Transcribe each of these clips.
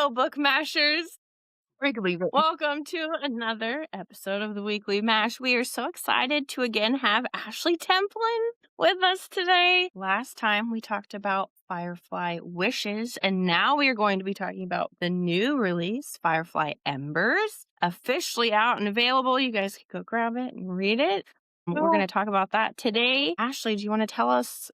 Hello, book mashers. Wrigley. Welcome to another episode of the Weekly Mash. We are so excited to again have Ashley Templin with us today. Last time we talked about Firefly Wishes, and now we are going to be talking about the new release, Firefly Embers, officially out and available. You guys can go grab it and read it. We're going to talk about that today. Ashley, do you want to tell us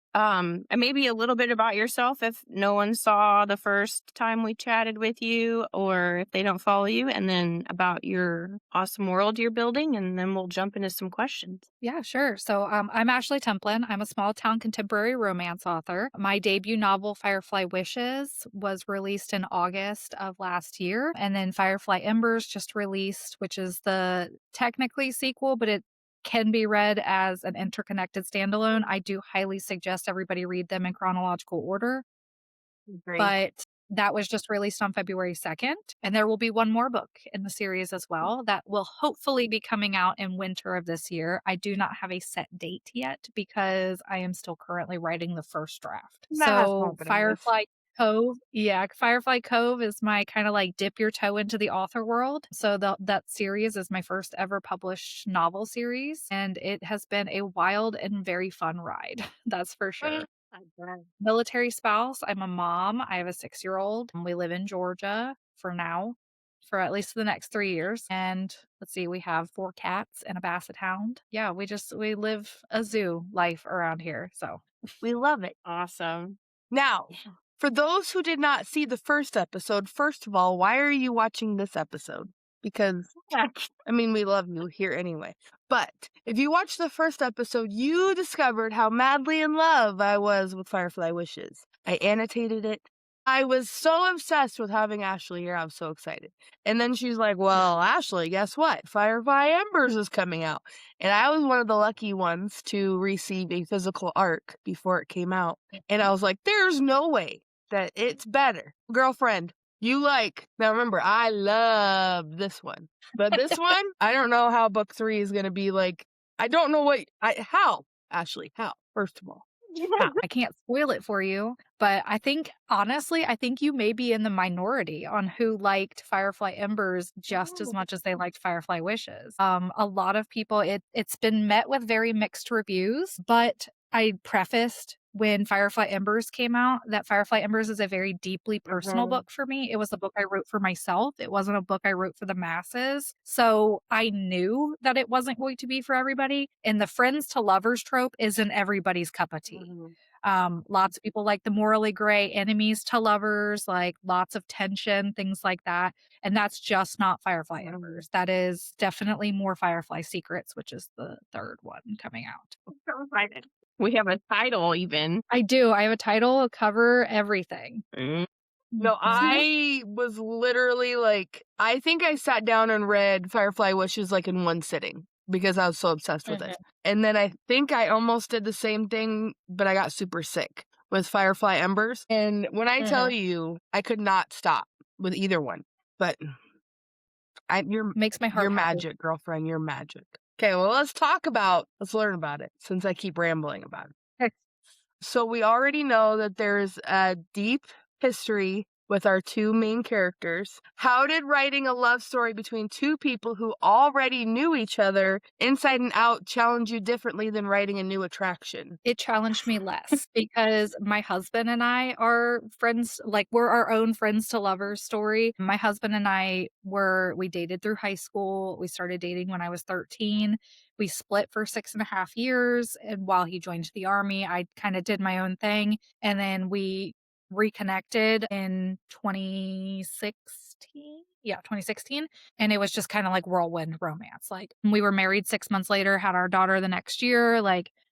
maybe a little bit about yourself if no one saw the first time we chatted with you or if they don't follow you, and then about your awesome world you're building, and then we'll jump into some questions. Yeah, sure. So I'm Ashley Templin. I'm a small town contemporary romance author. My debut novel, Firefly Wishes, was released in August of last year. And then Firefly Embers just released, which is the technically sequel, but it can be read as an interconnected standalone. I do highly suggest everybody read them in chronological order. Great. But that was just released on February 2nd. And there will be one more book in the series as well that will hopefully be coming out in winter of this year. I do not have a set date yet because I am still currently writing the first draft. So Firefly Cove, Firefly Cove is my kind of like dip your toe into the author world. So that series is my first ever published novel series, and it has been a wild and very fun ride. That's for sure. Military spouse. I'm a mom. I have a 6-year-old. We live in Georgia for now, for at least the next 3 years. And let's see, we have 4 cats and a basset hound. Yeah, we live a zoo life around here. So We love it. Awesome. Now, for those who did not see the first episode, first of all, why are you watching this episode? Because, we love you here anyway. But if you watched the first episode, you discovered how madly in love I was with Firefly Wishes. I annotated it. I was so obsessed with having Ashley here. I was so excited. And then she's like, well, Ashley, guess what? Firefly Embers is coming out. And I was one of the lucky ones to receive a physical arc before it came out. And I was like, there's no way that it's better. Girlfriend, now remember, I love this one. But this one, I don't know how book 3 is going to be like. I don't know how, Ashley, how, first of all. I can't spoil it for you, but honestly, I think you may be in the minority on who liked Firefly Embers just as much as they liked Firefly Wishes. A lot of people, it's been met with very mixed reviews, but I prefaced when Firefly Embers came out that Firefly Embers is a very deeply personal book for me. It was a book I wrote for myself. It wasn't a book I wrote for the masses. So I knew that it wasn't going to be for everybody. And the friends to lovers trope isn't everybody's cup of tea. Lots of people like the morally gray enemies to lovers, like lots of tension, things like that. And that's just not Firefly Embers. That is definitely more Firefly Secrets, which is the third one coming out. So excited. We have a title even. I do. I have a title, a cover, everything. No, I was literally I think I sat down and read Firefly Wishes in one sitting because I was so obsessed with it. And then I think I almost did the same thing, but I got super sick with Firefly Embers. And when I tell you, I could not stop with either one. But makes my heart you're happy. magic, girlfriend. You're magic. Okay, well, let's learn about it since I keep rambling about it. Okay. So we already know that there's a deep history with our 2 main characters. How did writing a love story between 2 people who already knew each other inside and out challenge you differently than writing a new attraction? It challenged me less because my husband and I are friends, we're our own friends to lovers story. My husband and we dated through high school. We started dating when I was 13. We split for 6.5 years. And while he joined the army, I kind of did my own thing. And then we reconnected in 2016. Yeah, 2016. And it was just kind of like whirlwind romance. We were married 6 months later, had our daughter the next year.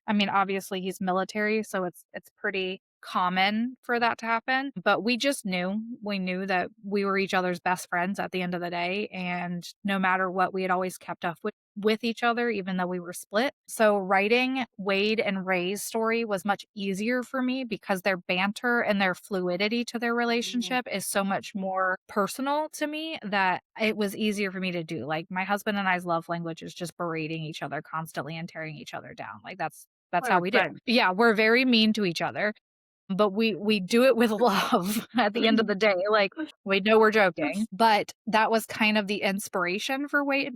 Obviously he's military, so it's pretty common for that to happen. But we knew that we were each other's best friends at the end of the day. And no matter what, we had always kept up with each other, even though we were split. So writing Wade and Ray's story was much easier for me because their banter and their fluidity to their relationship is so much more personal to me that it was easier for me to do. My husband and I's love language is just berating each other constantly and tearing each other down. That's how we do. Yeah, we're very mean to each other. but we do it with love at the end of the day. Like, we know we're joking, but that was kind of the inspiration for Wade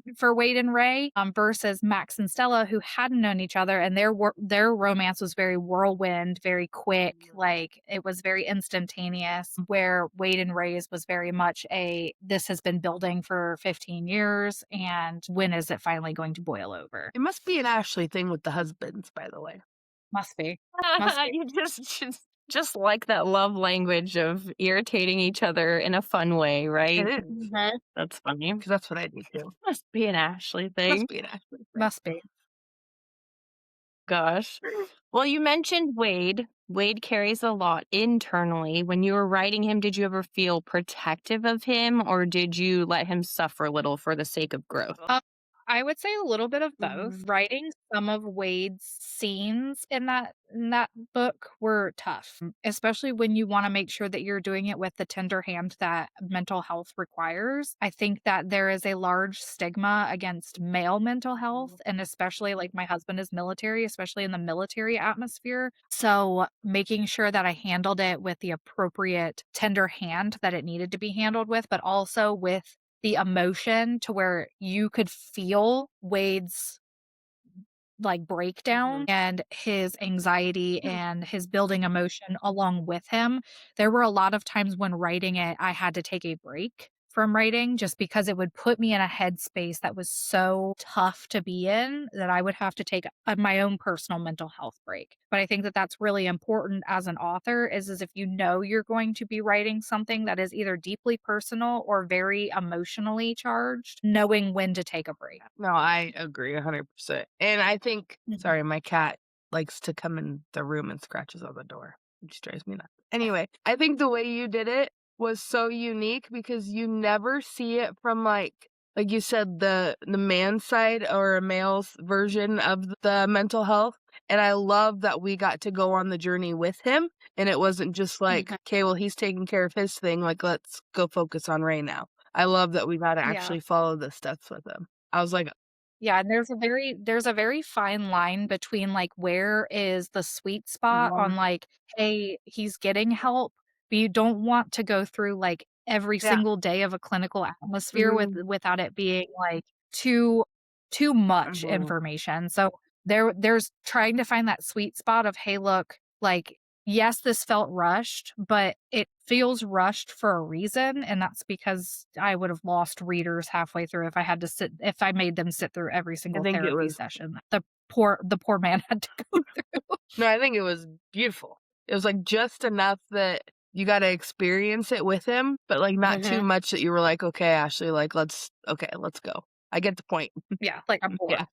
and Ray, versus Max and Stella, who hadn't known each other, and their romance was very whirlwind, very quick. Like, it was very instantaneous. Where Wade and Ray's was very much a, this has been building for 15 years, and when is it finally going to boil over? It must be an Ashley thing with the husbands, by the way. Must be. Must be. You just like that love language of irritating each other in a fun way, right? It is. That's funny. Because that's what I do too. Must be an Ashley thing. Must be an Ashley thing. Must be. Gosh. Well, you mentioned Wade. Wade carries a lot internally. When you were writing him, did you ever feel protective of him, or did you let him suffer a little for the sake of growth? I would say a little bit of both. Mhm. Writing some of Wade's scenes in that book were tough, especially when you want to make sure that you're doing it with the tender hand that mental health requires. I think that there is a large stigma against male mental health, and especially, like, my husband is military, especially in the military atmosphere. So making sure that I handled it with the appropriate tender hand that it needed to be handled with, but also with the emotion to where you could feel Wade's, like, breakdown and his anxiety and his building emotion along with him. There were a lot of times when writing it, I had to take a break from writing just because it would put me in a headspace that was so tough to be in that I would have to take my own personal mental health break. But I think that that's really important as an author is if you know you're going to be writing something that is either deeply personal or very emotionally charged, knowing when to take a break. No, I agree 100%. And I think, Mhm. sorry, my cat likes to come in the room and scratches on the door, which drives me nuts. Anyway, I think the way you did it was so unique because you never see it from like you said, the man's side or a male's version of the mental health. And I love that we got to go on the journey with him. And it wasn't just like, Mhm. okay, well, he's taking care of his thing. Like, let's go focus on Ray now. I love that we got to Yeah. actually follow the steps with him. I was like, Yeah, and there's a very fine line between, like, where is the sweet spot on, like, hey, he's getting help, but you don't want to go through, like, every yeah. single day of a clinical atmosphere Mhm. without it being, like, too much Mhm. information. So there's trying to find that sweet spot of, "Hey, look, like, yes, this felt rushed, but it feels rushed for a reason, and that's because I would have lost readers halfway through if I made them sit through every I single think it therapy was session that the poor man had to go through." no, I think it was beautiful. It was, like, just enough that you gotta experience it with him, but, like, not too Mhm. much that you were like, "Okay, Ashley, like, let's go." I get the point. Yeah, like, I'm Yeah. bored.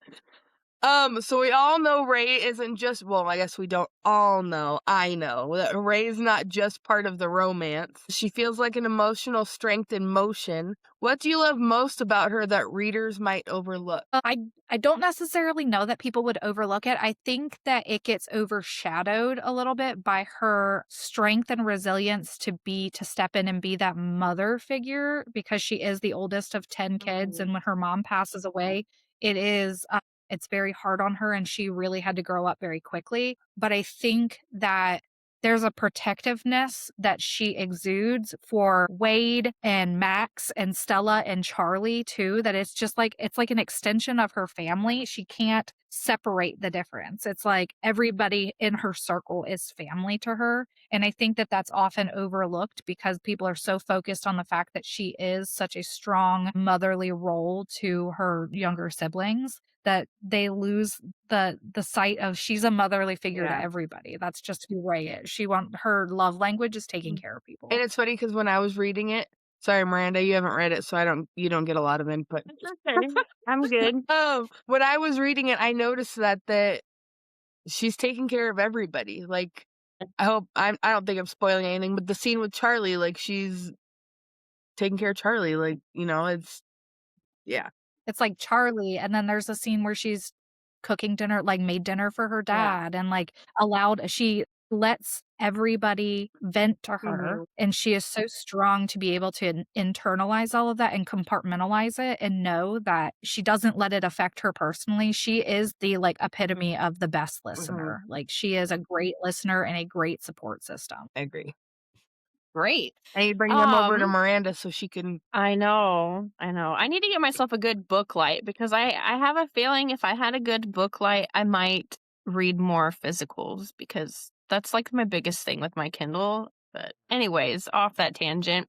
So we all know Ray isn't just well, I guess we don't all know. I know that Ray's not just part of the romance. She feels like an emotional strength in motion. What do you love most about her that readers might overlook? I don't necessarily know that people would overlook it. I think that it gets overshadowed a little bit by her strength and resilience to step in and be that mother figure because she is the oldest of 10 kids, Mhm. and when her mom passes away, it is it's very hard on her, and she really had to grow up very quickly. But I think that there's a protectiveness that she exudes for Wade and Max and Stella and Charlie too, that it's like an extension of her family. She can't separate the difference. It's like everybody in her circle is family to her. And I think that that's often overlooked because people are so focused on the fact that she is such a strong motherly role to her younger siblings that they lose the sight of she's a motherly figure to Yeah. everybody. That's just who Ray is. Her love language is taking Mm. care of people. And it's funny because when I was reading it, sorry, Miranda, you haven't read it, so you don't get a lot of input. It's okay. I'm good. When I was reading it, I noticed that she's taking care of everybody. Like, I don't think I'm spoiling anything, but the scene with Charlie, like, she's taking care of Charlie, like, it's yeah. It's like Charlie, and then there's a scene where she's cooking dinner, like, made dinner for her Yeah. dad and, like, allowed she lets everybody vent to her, and she is so strong to be able to internalize all of that and compartmentalize it and know that she doesn't let it affect her personally. She is the, like, epitome of the best listener. Like, she is a great listener and a great support system. I agree. Great. I need to bring them over to Miranda so she can. I know. I need to get myself a good book light because I have a feeling if I had a good book light, I might read more physicals because that's like my biggest thing with my Kindle. But anyways, off that tangent.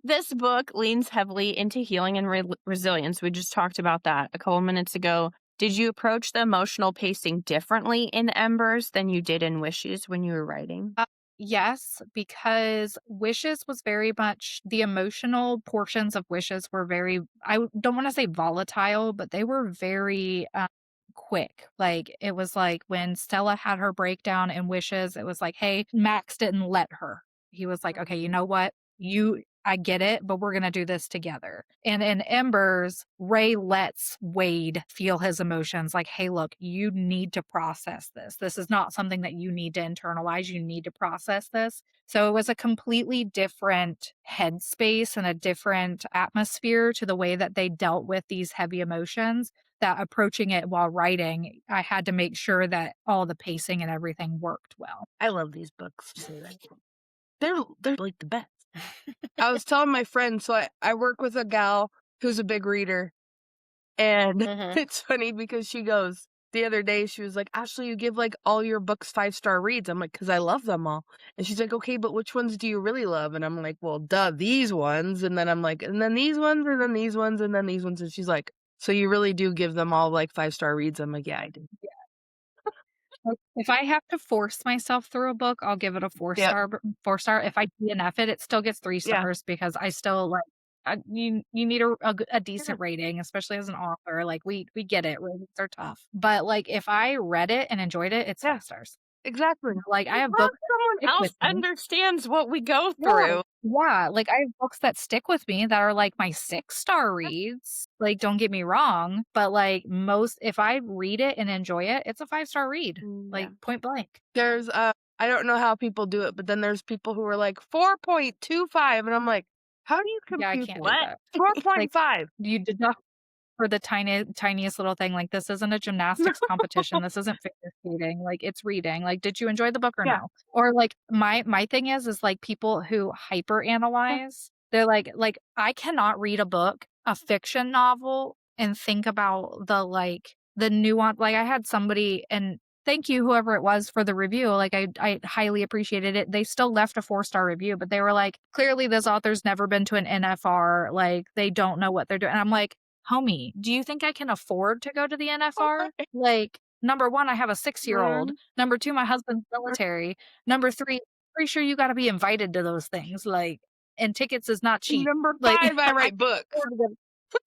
This book leans heavily into healing and resilience. We just talked about that a couple minutes ago. Did you approach the emotional pacing differently in Embers than you did in Wishes when you were writing? Yes, because Wishes was very much the emotional portions of Wishes were very, don't want to say volatile, but they were very quick. Like, it was like when Stella had her breakdown in Wishes, it was like, hey, Max didn't let her. He was like, okay, you know what? I get it, but we're going to do this together. And in Embers, Ray lets Wade feel his emotions like, hey, look, you need to process this. This is not something that you need to internalize. You need to process this. So it was a completely different headspace and a different atmosphere to the way that they dealt with these heavy emotions, that approaching it while writing, I had to make sure that all the pacing and everything worked well. I love these books. They're like the best. I was telling my friend, so I work with a gal who's a big reader, and it's funny because she goes, the other day, she was like, Ashley, you give like all your books 5-star reads. I'm like, because I love them all. And she's like, okay, but which ones do you really love? And I'm like, well, duh, these ones. And then I'm like, and then these ones, and then these ones, and then these ones. And she's like, so you really do give them all like 5-star reads? I'm like, yeah, I do. If I have to force myself through a book, I'll give it a 4-star. 4-star. If I DNF it, it still gets 3 stars because I still like. You need a decent rating, especially as an author. Like, we get it, ratings are tough, but like if I read it and enjoyed it, it's 5 stars. Exactly. Like, I have books someone else understands what we go through. Yeah, like, I have books that stick with me that are, like, my 6-star reads. Like, don't get me wrong, but, like, if I read it and enjoy it, it's a 5-star read, like, point blank. There's, I don't know how people do it, but then there's people who are like 4.25, and I'm like, how do you compute Yeah, I can't do that? that. 4.5. You deduct for the tiniest little thing. Like, this isn't a gymnastics competition. This isn't figure skating. Like, it's reading. Like, did you enjoy the book or no? Or like my thing is like people who hyper analyze. They're like I cannot read a book, a fiction novel, and think about the nuance. Like, I had somebody, and thank you, whoever it was, for the review. Like, I highly appreciated it. They still left a 4-star review, but they were like, clearly this author's never been to an NFR. Like, they don't know what they're doing. And I'm like, homie, do you think I can afford to go to the NFR? Like, number one, I have a 6-year-old. Number two, my husband's military. Number three, pretty sure you got to be invited to those things. Like, and tickets is not cheap. Number 5, like, I write books.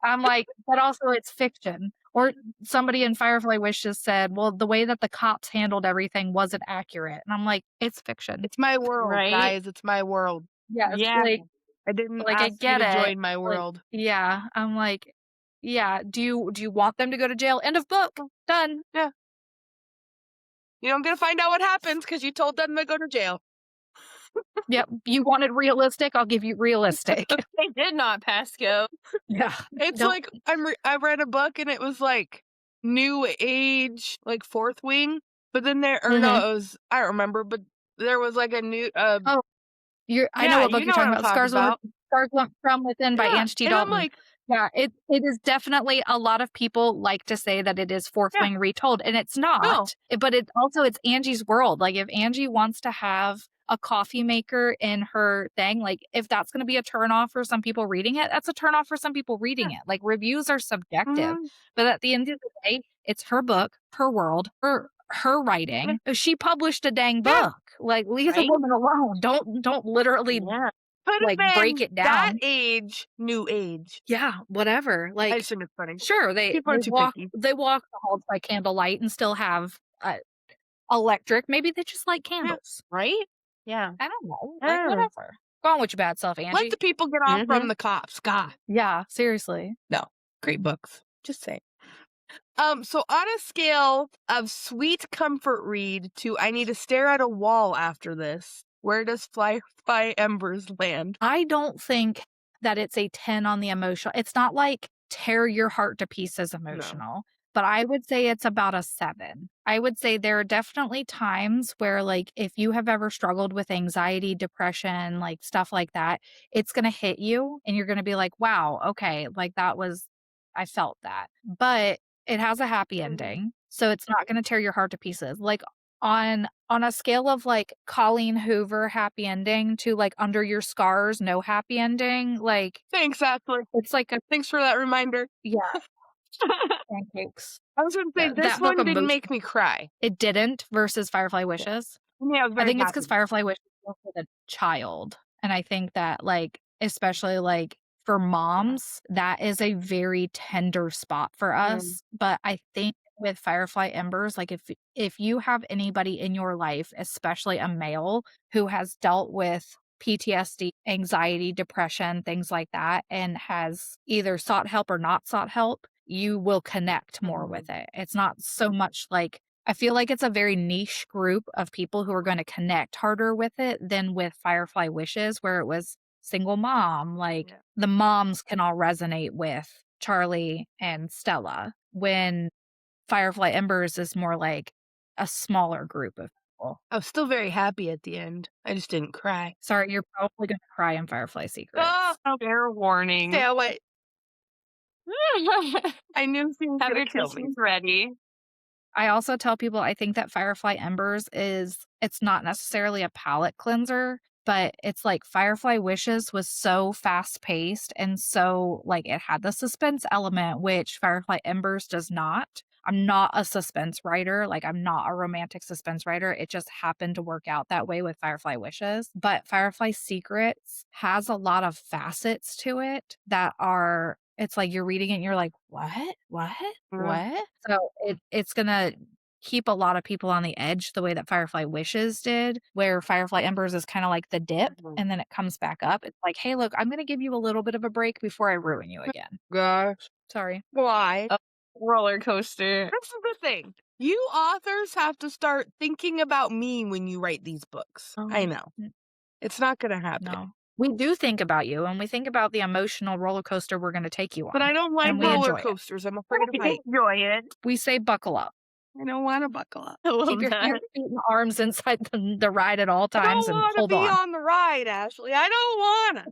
I'm like, but also it's fiction. Or somebody in Firefly Wishes said, well, the way that the cops handled everything wasn't accurate. And I'm like, it's fiction. It's my world, guys. It's my world. Yeah. Like, I didn't like, I ask get you to it. join my world. Like, yeah. I'm like, yeah. Do you want them to go to jail? End of book. Done. Yeah. You don't get to find out what happens because you told them to go to jail. Yep. You wanted realistic? I'll give you realistic. They did not pass go. Yeah. It's like I read a book and it was like new age, like Fourth Wing, but then no, it was, I don't remember, but there was like a new. I know what book you're talking about. Scars from Within by Angie T. Dalton. I'm like, yeah, it is definitely, a lot of people like to say that it is Fourth Wing retold, and it's not. But it's Angie's world. Like, if Angie wants to have a coffee maker in her thing, like, if that's going to be a turnoff for some people reading it, that's a turnoff for some people reading it. Like, reviews are subjective, but at the end of the day, it's her book, her world, her writing. She published a dang book. Like, leave the woman alone. Don't literally break it down. That age, new age. Yeah, whatever. Like, I just think it's funny. Sure, they walk the halls by candlelight and still have electric. Maybe they just like candles, right? Yeah, I don't know. Like, whatever. Go on with your bad self, Angie. Let the people get off from the cops. God. Yeah, seriously. No, great books. Just saying. So on a scale of sweet comfort read to I need to stare at a wall after this, where does Firefly Embers land? I don't think that it's a 10 on the emotional. It's not like tear your heart to pieces emotional, but I would say it's about a 7. I would say there are definitely times where, like, if you have ever struggled with anxiety, depression, like stuff like that, it's going to hit you and you're going to be like, wow, okay, like that was, I felt that. But it has a happy ending. So it's not going to tear your heart to pieces. Like on a scale of, like, Colleen Hoover happy ending to, like, Under Your Scars no happy ending, like, Thanks, Ashley. it's like a Thanks for that reminder. yeah, pancakes. I was gonna say this That book one didn't emotion make me cry. it didn't versus Firefly Wishes. Yeah, I was I very think it's because happy. Firefly Wishes was for the child, and I think that, like, especially, like, for moms, that is a very tender spot for Mm. us, but I think with Firefly Embers, like, if you have anybody in your life, especially a male, who has dealt with PTSD, anxiety, depression, things like that, and has either sought help or not sought help, you will connect more with it. It's not so much like I feel like it's a very niche group of people who are gonna connect harder with it than with Firefly Wishes, where it was single mom, like, Yeah. the moms can all resonate with Charlie and Stella, when Firefly Embers is more like a smaller group of people. I was still very happy at the end. I just didn't cry. Sorry, you're probably gonna cry in Firefly Ah, Secrets. Fair warning. stay away. I knew she was Have gonna your kill me. tissues ready. I also tell people I think that Firefly Embers it's not necessarily a palate cleanser, but it's like Firefly Wishes was so fast paced and so like it had the suspense element, which Firefly Embers does not. I'm not a suspense writer. Like, I'm not a romantic suspense writer. It just happened to work out that way with Firefly Wishes. But Firefly Secrets has a lot of facets to it that are, it's like you're reading it and you're like, what? What? Mm. What? So it's gonna keep a lot of people on the edge the way that Firefly Wishes did, where Firefly Embers is kind of like the dip and then it comes back up. It's like, hey, look, I'm gonna give you a little bit of a break before I ruin you again. Gosh. Sorry. Why? A roller coaster. This is the thing. You authors have to start thinking about me when you write these books. I know. N- It's not gonna happen. No. We do think about you and we think about the emotional roller coaster we're gonna take you on. But I don't like And we roller enjoy it. coasters. I'm afraid of heights. Enjoy it. We say buckle up. I don't wanna buckle up. I love Keep your that. feet and arms inside the ride at all I times don't and wanna hold be on. on the ride, Ashley. I don't wanna.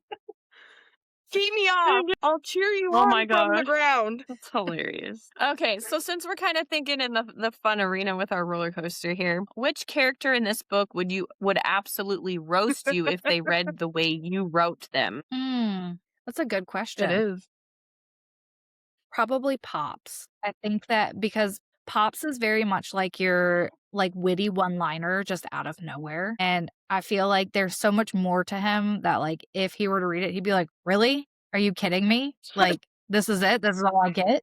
Keep me off. I'll cheer you Oh on my from the gosh. ground. That's hilarious. Okay, so since we're kind of thinking in the fun arena with our roller coaster here, which character in this book would absolutely roast you if they read the way you wrote them? That's a good It question. is. Probably Pops. I think that because Pops is very much like your, like, witty one-liner just out of nowhere, and I feel like there's so much more to him that, like, if he were to read it, he'd be like, "Really? Are you kidding me? Like, this is it? This is all I get?"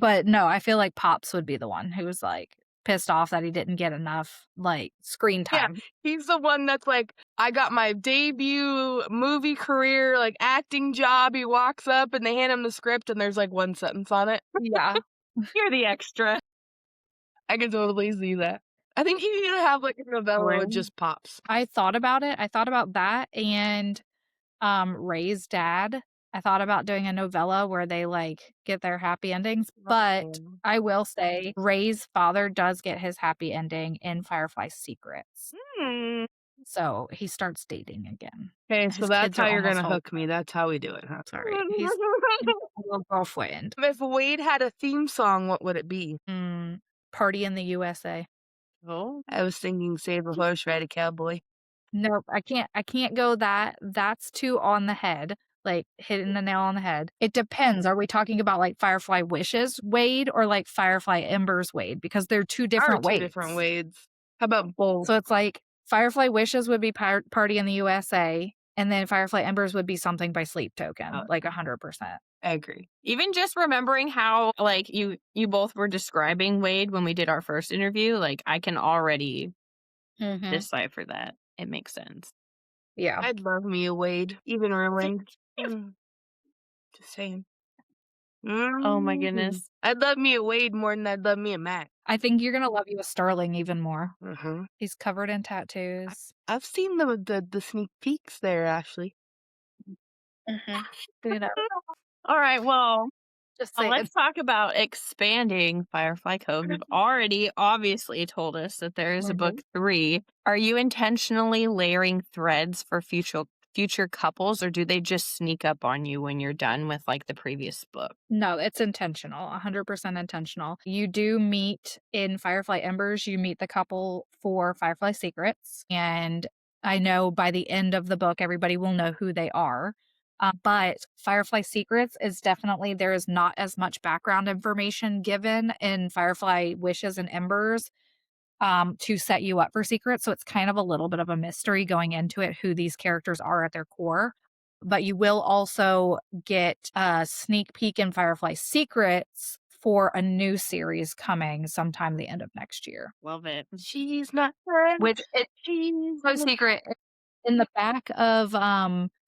But no, I feel like Pops would be the one who's, like, pissed off that he didn't get enough, like, screen Yeah, time. he's the one that's like, I got my debut movie career, like, acting job. He walks up and they hand him the script and there's, like, one sentence on it. Yeah. You're the extra. I can totally see that. I think you need to have, like, a novella with just Pops. I thought about it. I thought about that and Ray's dad. I thought about doing a novella where they, like, get their happy endings, but I will say Ray's father does get his happy ending in Firefly Secrets. Hmm. So he starts dating again. Okay, so His that's kids how are you're almost gonna all hook me. That's how we do it, huh? sorry. He's a little girlfriend. If Wade had a theme song, what would it be? Party in the USA. Oh, I was thinking Save a Horse, Ride a Cowboy. Nope, I can't go that. That's too on the head, like hitting the nail on the head. It depends. Are we talking about like Firefly Wishes Wade or like Firefly Embers Wade? Because they're two different Two Wades. different Wades. How about both? So it's like Firefly Wishes would be Party in the USA, and then Firefly Embers would be Something by Sleep Token, like 100%. I agree. even just remembering how like you both were describing Wade when we did our first interview, like I can already decipher that. It makes sense. Yeah. I'd love me a Wade, even ruined. Just saying. Oh my goodness. I'd love me a Wade more than I'd love me a Matt. I think you're gonna love you a Sterling even more. Mm-hmm. He's covered in tattoos. I've seen the sneak peeks there, Ashley. You know, All right, well, just saying. let's talk about expanding Firefly Cove. You've already obviously told us that there is a book 3. Are you intentionally layering threads for future couples, or do they just sneak up on you when you're done with like the previous book? No, it's intentional, 100% intentional. You do meet in Firefly Embers, you meet the couple for Firefly Secrets. And I know by the end of the book, everybody will know who they are. But Firefly Secrets is definitely, there is not as much background information given in Firefly Wishes and Embers to set you up for Secrets. So it's kind of a little bit of a mystery going into it, who these characters are at their core. But you will also get a sneak peek in Firefly Secrets for a new series coming sometime the end of next year. Love it. She's not French. Which it, She's no secret. In the back of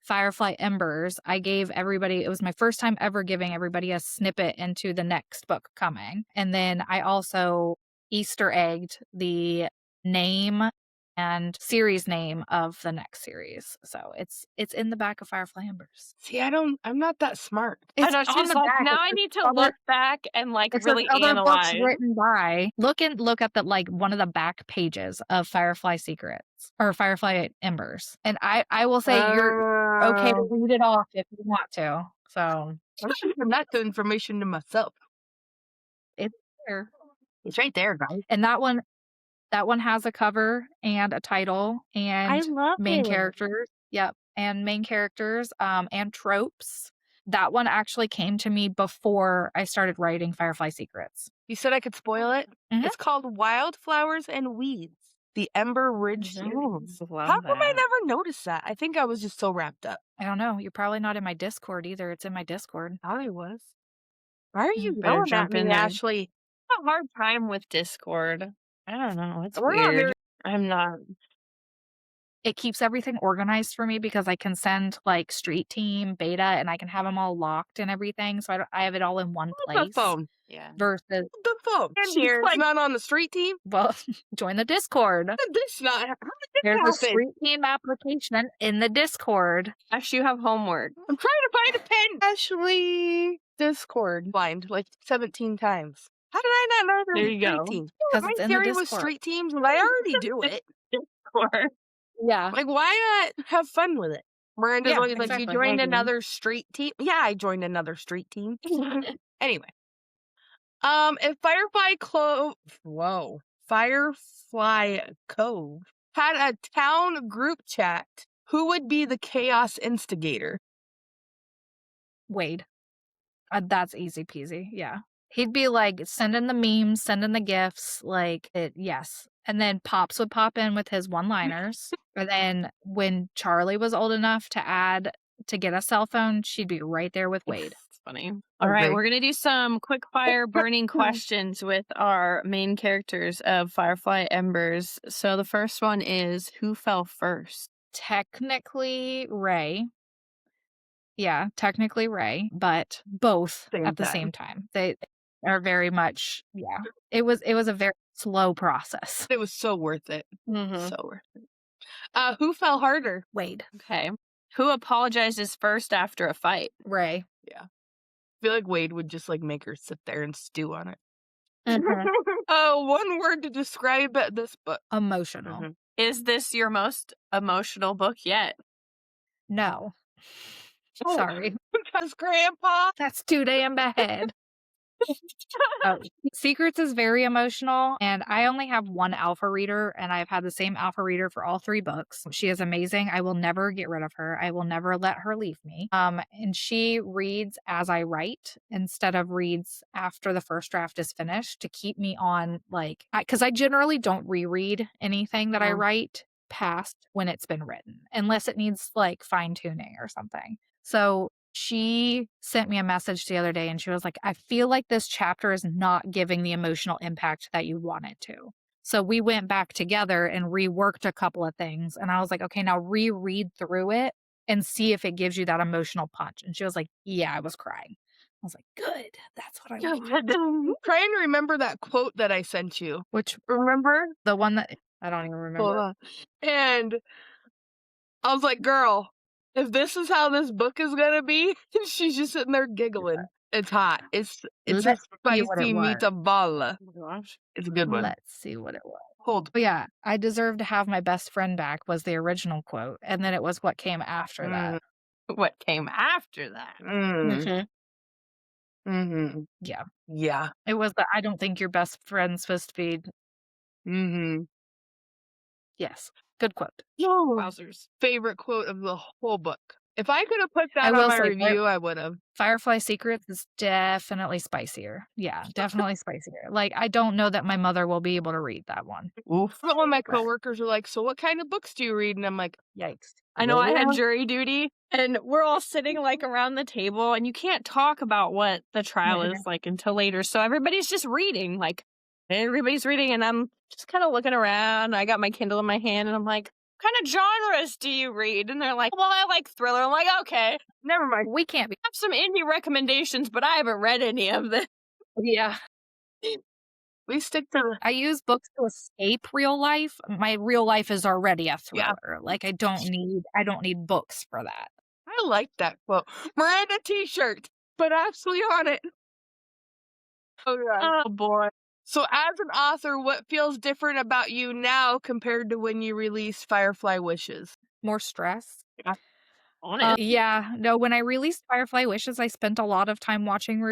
Firefly Embers, I gave everybody, it was my first time ever giving everybody a snippet into the next book coming. And then I also Easter egged the name and series name of the next series. So it's in the back of Firefly Embers. See, I'm not that smart. I It's know, on she's the like, back. now It I says need to other- look back and like It says really other analyze. books written by. Look at the like one of the back pages of Firefly Secrets or Firefly Embers, and I will say you're okay to read it off if you want to. So I'm keeping that information to myself. it's there, It's right there, guys. and that one has a cover and a title and I love main it. characters. Yep, and main characters and tropes. That one actually came to me before I started writing Firefly Secrets. You said I could spoil it? Mhm. It's called Wildflowers and Weeds, the Ember Ridge series. Love How come I that. never noticed that? I think I was just so wrapped up. I don't know. You're probably not in my Discord either. It's in my Discord. I was. Why are you Better yelling jump at in me, there. Ashley? A hard time with Discord. I don't know. It's We're not weird. very- I'm not. It keeps everything organized for me because I can send like Street Team, Beta, and I can have them all locked and everything. So I have it all in one The place. phone. Yeah. Versus, The phone. And She's here's- like not on the street team. well, join the Discord. This not. How did this There's a happen? Street Team application in the Discord. Ash, you have homework. I'm trying to find a pen. Ashley Discord blind like 17 times. How did I not know there There was you street go. team? Because My it's in the theory was Discord. street teams, but I already do it. Discord. Yeah. Like, why not have fun with it? Miranda's Yeah, always like, exactly. you I joined agree. another street team? Yeah, I joined another street team. Anyway. If Firefly Cove had a town group chat, who would be the chaos instigator? Wade. That's easy peasy. Yeah. He'd be like sending the memes, sending the gifts, like it, yes. And then Pops would pop in with his one-liners. And then when Charlie was old enough to get a cell phone, she'd be right there with Wade. It's funny. All right, Okay. we're going to do some quick fire burning questions with our main characters of Firefly Embers. So the first one is, who fell first? Technically Ray. Yeah, technically Ray, but both Same at the time. same time. They are very much, yeah. It was a very slow process. It was so worth it. Mm-hmm. So worth it. Who fell harder? Wade. Okay. Who apologizes first after a fight? Ray. I feel like Wade would just like make her sit there and stew on it. Mhm. One word to describe this book. Emotional. Mhm. Is this your most emotional book yet? No. Oh. Sorry. Because Grandpa. That's too damn bad. Oh, Secrets is very emotional, and I only have one alpha reader, and I've had the same alpha reader for all 3 books. She is amazing. I will never get rid of her. I will never let her leave me. And she reads as I write instead of reads after the first draft is finished to keep me on, like, because I generally don't reread anything that I Oh. write past when it's been written, unless it needs like fine tuning or something. So she sent me a message the other day and she was like, I feel like this chapter is not giving the emotional impact that you want it to. So we went back together and reworked a couple of things. And I was like, okay, now reread through it and see if it gives you that emotional punch. And she was like, yeah, I was crying. was like, good. That's what I want. I'm trying to remember that quote that I sent you. Which Remember? the one that I don't even Hold remember. on. And I was like, girl, if this is how this book is gonna be, she's just sitting there giggling. It's hot. It's a Let's see what it spicy was. meatball. Oh my gosh. It's a good one. Let's see what it was. Hold. Oh, yeah. I deserve to have my best friend back was the original quote. And then it was what came after that. What came after that? Mm. Mm-hmm. Yeah. Yeah. It was the I don't think your best friend's supposed to be. Mm-hmm. Yes. Good quote. Wowzers. Favorite quote of the whole book. If I could have put I that on will my say review, I would have. Firefly Secrets is definitely spicier. Yeah, definitely spicier. Like, I don't know that my mother will be able to read that one. Oof. But when my But- coworkers are like, so what kind of books do you read? And I'm like, Yikes. I know I had jury duty, and we're all sitting like around the table, and you can't talk about what the trial is like until later. So everybody's just reading, everybody's reading, and I'm just kind of looking around. I got my Kindle in my hand, and I'm like, "What kind of genres do you read?" And they're like, "Well, I like thriller." I'm like, "Okay, never mind. We can't be. I have some indie recommendations, but I haven't read any of them." Yeah. we stick to the. I use books to escape real life. My real life is already a thriller. Like, I don't need books for that. I like that quote. Miranda t-shirt, but Ashley on it. Oh, God. Oh boy. So as an author, what feels different about you now compared to when you released Firefly Wishes? More stress. Honest. Yeah, no, when I released Firefly Wishes, I spent a lot of time watching my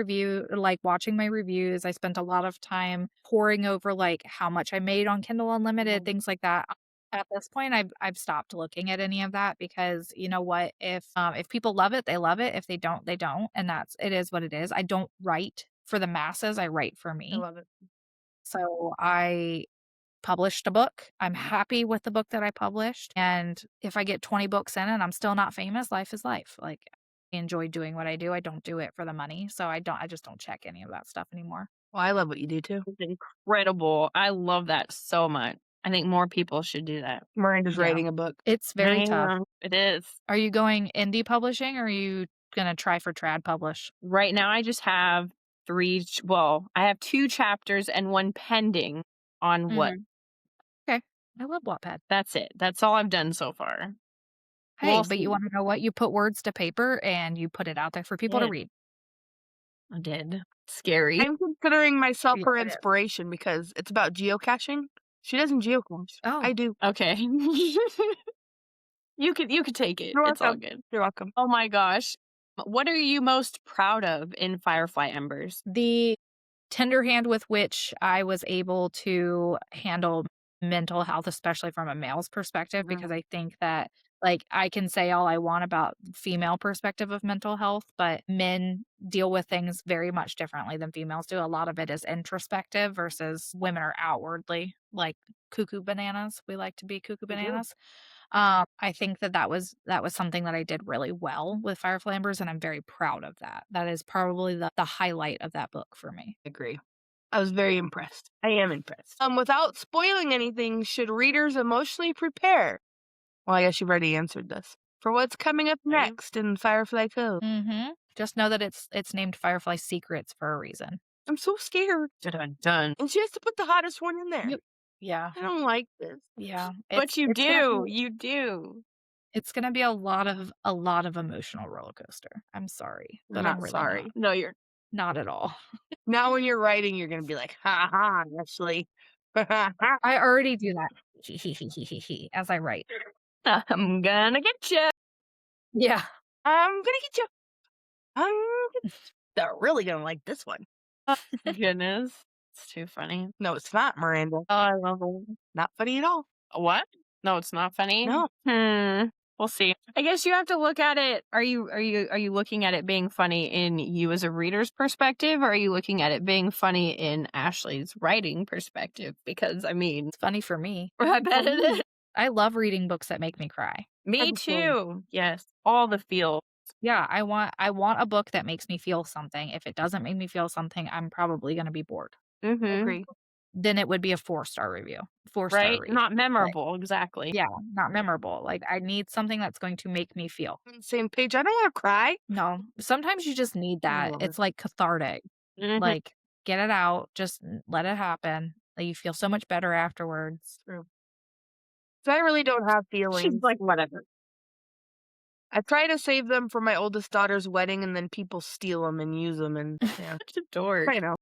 reviews. I spent a lot of time poring over like how much I made on Kindle Unlimited, things like that. At this point, I've stopped looking at any of that because you know what? If people love it, they love it. If they don't, they don't, and it is what it is. I don't write for the masses. I write for I me. love it. So I published a book. I'm happy with the book that I published. And if I get 20 books in and I'm still not famous, life is life. Like I enjoy doing what I do. I don't do it for the money. So I just don't check any of that stuff anymore. Well, I love what you do too. It's incredible. I love that so much. I think more people should do that. Miranda's Yeah. writing a book. It's very tough. It is. Are you going indie publishing or are you going to try for trad publish? Right now, I just have I have 2 chapters and 1 pending on what. Okay. I love Wattpad. That's it. That's all I've done so far. Hey, We'll but you see. want to know what? You put words to paper and you put it out there for people to Yeah. read. I did. Scary. I'm considering myself Yeah, her it is. inspiration because it's about geocaching. She doesn't geocache. Oh. I do. Okay. You could take it. You're It's all welcome. good. You're welcome. Oh my gosh. What are you most proud of in Firefly Embers? The tender hand with which I was able to handle mental health, especially from a male's perspective, because I think that like I can say all I want about female perspective of mental health, but men deal with things very much differently than females do. A lot of it is introspective versus women are outwardly like cuckoo bananas. We like to be cuckoo bananas. I think that was something that I did really well with Firefly Embers, and I'm very proud of that. That is probably the highlight of that book for me. Agree. I was very impressed. I am impressed. Without spoiling anything, should readers emotionally prepare? Well, I guess you've already answered this. For what's coming up next in Firefly Cove. Just know that it's named Firefly Secrets for a reason. I'm so scared. Done. And she has to put the hottest one in there. Yeah, I don't like this. yeah. But you it's gonna do. be- You do. It's gonna be a lot of emotional roller coaster. I'm sorry, but Not I'm really sorry. No, you're not at all. Now when you're writing, you're going to be like, ha ha, Ashley. I already do that as I write. I'm gonna get you. Yeah. I'm going to get you. They're really going to like this one. Goodness. It's too funny. No, it's not, Miranda. Oh, I love it. Not funny at all. What? No, it's not funny. No. We'll see. I guess you have to look at it. Are you looking at it being funny in you as a reader's perspective, or are you looking at it being funny in Ashley's writing perspective? Because I mean, It's funny for me. I bet it is. I love reading books that make me cry. Me too. Yes, all the feel. Yeah, I want a book that makes me feel something. If it doesn't make me feel something, I'm probably going to be bored. Mm-hmm. Agree. then it would be a 4-star review, 4-star Right? read. Not Like, memorable, exactly. yeah, not memorable. Like, I need something that's going to make me feel. On the same page. I don't want to cry. No, sometimes you just need I that. love it. It's like cathartic. Mhm. Like, get it out, just let it happen. Like, you feel so much better afterwards. True. So I really don't have She's feelings. like, whatever. I try to save them for my oldest daughter's wedding, and then people steal them and use them, and yeah, Such a dork. I know.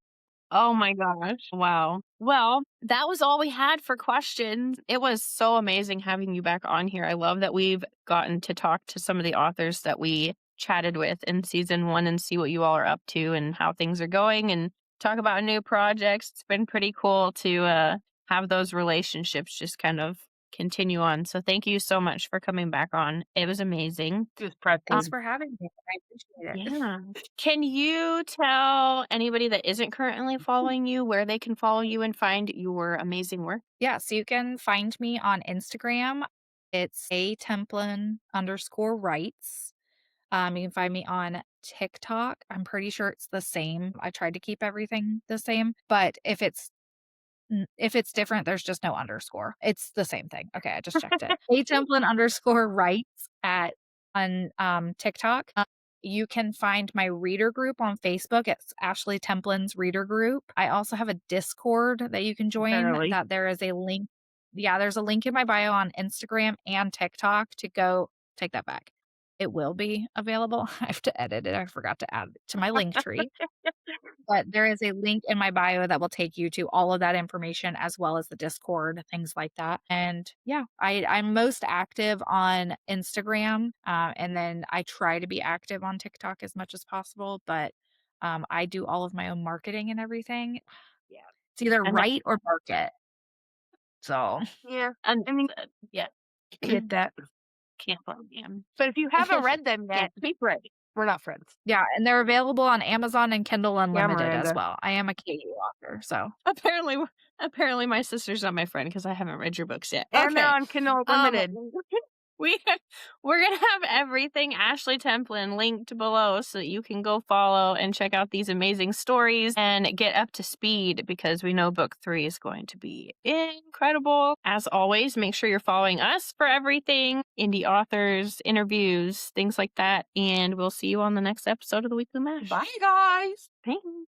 Oh my gosh. Wow. Well, that was all we had for questions. It was so amazing having you back on here. I love that we've gotten to talk to some of the authors that we chatted with in season 1 and see what you all are up to and how things are going and talk about new projects. It's been pretty cool to have those relationships just kind of continue on. So thank you so much for coming back on. It was amazing. Just pressing. Thanks for having me. I appreciate it. Yeah. Can you tell anybody that isn't currently following you where they can follow you and find your amazing work? Yeah, so you can find me on Instagram. It's @Templin_writes. You can find me on TikTok. I'm pretty sure it's the same. I tried to keep everything the same, but if it's different, there's just no underscore. It's the same thing. Okay, I just checked it. @Templin_writes on TikTok. You can find my reader group on Facebook. It's Ashley Templin's reader group. I also have a Discord that you can join. Apparently. That there is a link. Yeah, there's a link in my bio on Instagram and TikTok to go take that back. It will be available. I have to edit it. I forgot to add it to my link tree. But there is a link in my bio that will take you to all of that information as well as the Discord, things like that. And yeah, I'm most active on Instagram. And then I try to be active on TikTok as much as possible. But I do all of my own marketing and everything. Yeah. It's either And that, write or market. So Yeah, and I mean, yeah. I get that. Can't blame you. But if you haven't read them yet, Can't be right. we're not friends. yeah, and they're available on Amazon and Kindle Unlimited as Miranda. well. I am a KU author, so Apparently my sister's not my friend because I haven't read your books yet. And they're Okay. on Kindle Um, Unlimited. we we're gonna have everything Ashley Templin linked below so that you can go follow and check out these amazing stories and get up to speed because we know book 3 is going to be incredible. As always, make sure you're following us for everything, indie authors, interviews, things like that, and we'll see you on the next episode of the Weekly Mash. Bye, guys. Thanks.